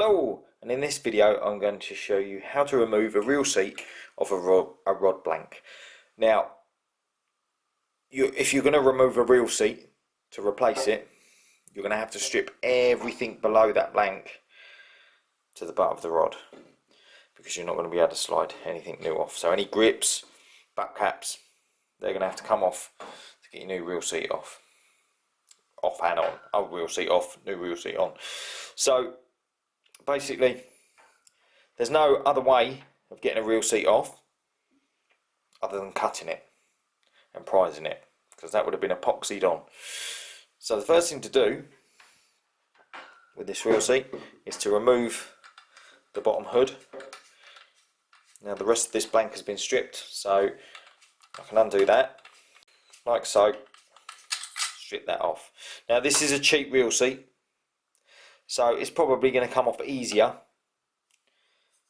Hello, and in this video I'm going to show you how to remove a reel seat off a rod blank. Now, if you're going to remove a reel seat to replace it, you're going to have to strip everything below that blank to the butt of the rod, because you're not going to be able to slide anything new off. So any grips, butt caps, they're going to have to come off to get your new reel seat off. Off and on. Old reel seat off, new reel seat on. So basically, there's no other way of getting a reel seat off other than cutting it and prizing it, because that would have been epoxied on. So the first thing to do with this reel seat is to remove the bottom hood. Now the rest of this blank has been stripped, so I can undo that like so. Strip that off. Now this is a cheap reel seat, so it's probably going to come off easier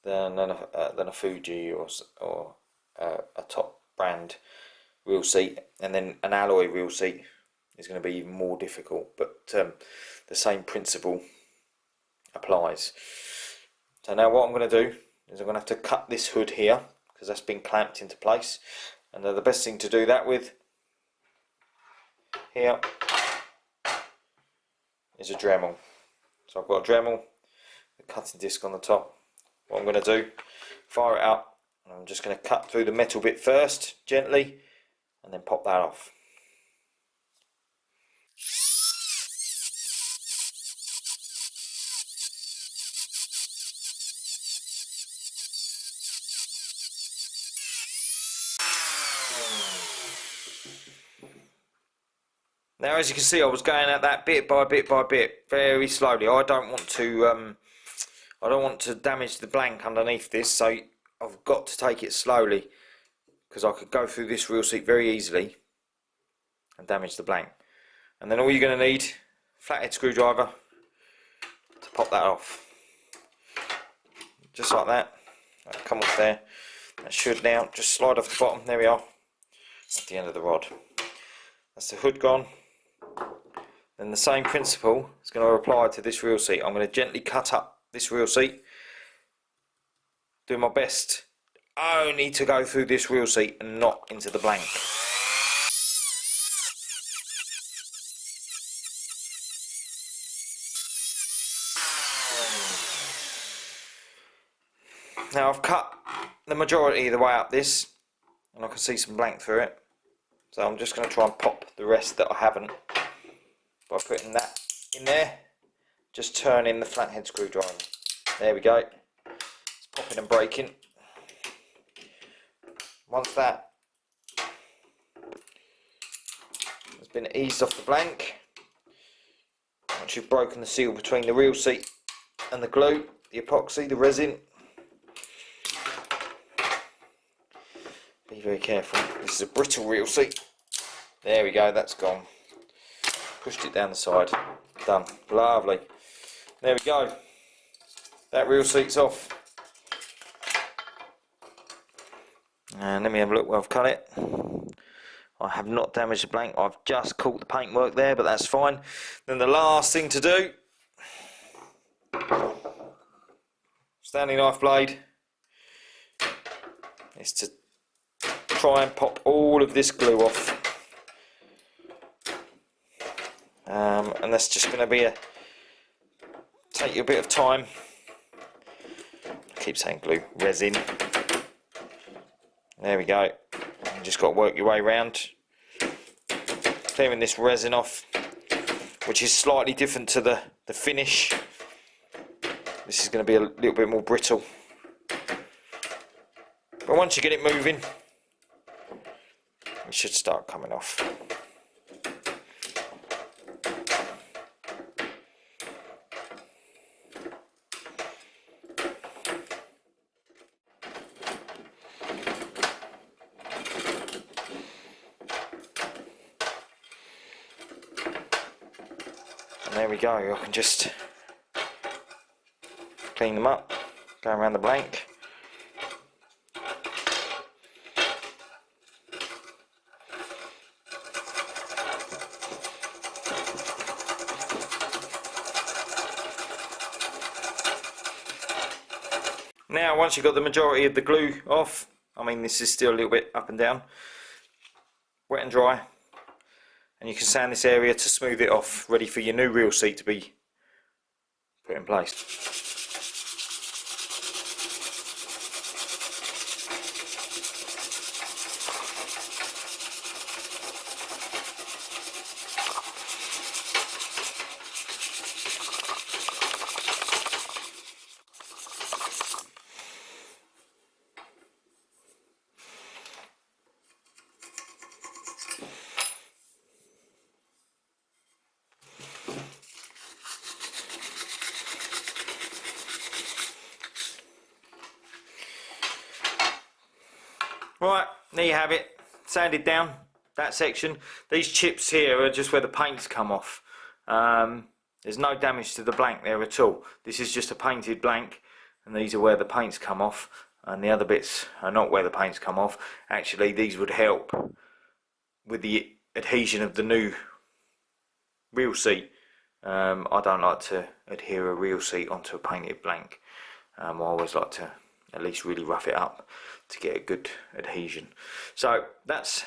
than a Fuji or a top brand reel seat, and then an alloy reel seat is going to be even more difficult, but the same principle applies. So now what I'm going to do is I'm going to have to cut this hood here, because that's been clamped into place, and the best thing to do that with here is a Dremel. So I've got a Dremel, a cutting disc on the top. What I'm going to do, fire it up, and I'm just going to cut through the metal bit first, gently, and then pop that off. Now, as you can see, I was going at that bit by bit by bit, very slowly. I don't want to damage the blank underneath this, so I've got to take it slowly, because I could go through this reel seat very easily and damage the blank. And then all you're going to need, flathead screwdriver to pop that off, just like that. That'll come off there. That should now just slide off the bottom. There we are, at the end of the rod. That's the hood gone. Then the same principle is going to apply to this reel seat. I'm going to gently cut up this reel seat, do my best only to go through this reel seat and not into the blank. Now I've cut the majority of the way up this, and I can see some blank through it, so I'm just going to try and pop the rest that I haven't by putting that in there, just turning the flathead screwdriver. There we go. It's popping and breaking. Once that has been eased off the blank, once you've broken the seal between the reel seat and the glue, the epoxy, the resin, be very careful. This is a brittle reel seat. There we go, that's gone. Pushed it down the side. Done. Lovely. There we go. That reel seat's off. And let me have a look where I've cut it. I have not damaged the blank. I've just caught the paintwork there, but that's fine. Then the last thing to do, Stanley knife blade, is to try and pop all of this glue off. And that's just going to be take you a bit of time. I keep saying glue, resin. There we go. You just got to work your way around, clearing this resin off, which is slightly different to the finish. This is going to be a little bit more brittle, but once you get it moving, it should start coming off. And there we go. I can just clean them up, go around the blank. Now once you've got the majority of the glue off, I mean this is still a little bit up and down, wet and dry, and you can sand this area to smooth it off, ready for your new reel seat to be put in place. Right, there you have it, sanded down that section. These chips here are just where the paint's come off. There's no damage to the blank there at all. This is just a painted blank, and these are where the paint's come off, and the other bits are not where the paint's come off. Actually, these would help with the adhesion of the new reel seat. I don't like to adhere a reel seat onto a painted blank. I always like to at least really rough it up to get a good adhesion. So that's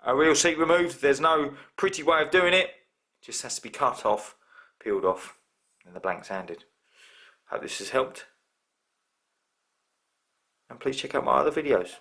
a reel seat removed. There's no pretty way of doing it. It just has to be cut off, peeled off, and the blank sanded. Hope this has helped, and please check out my other videos.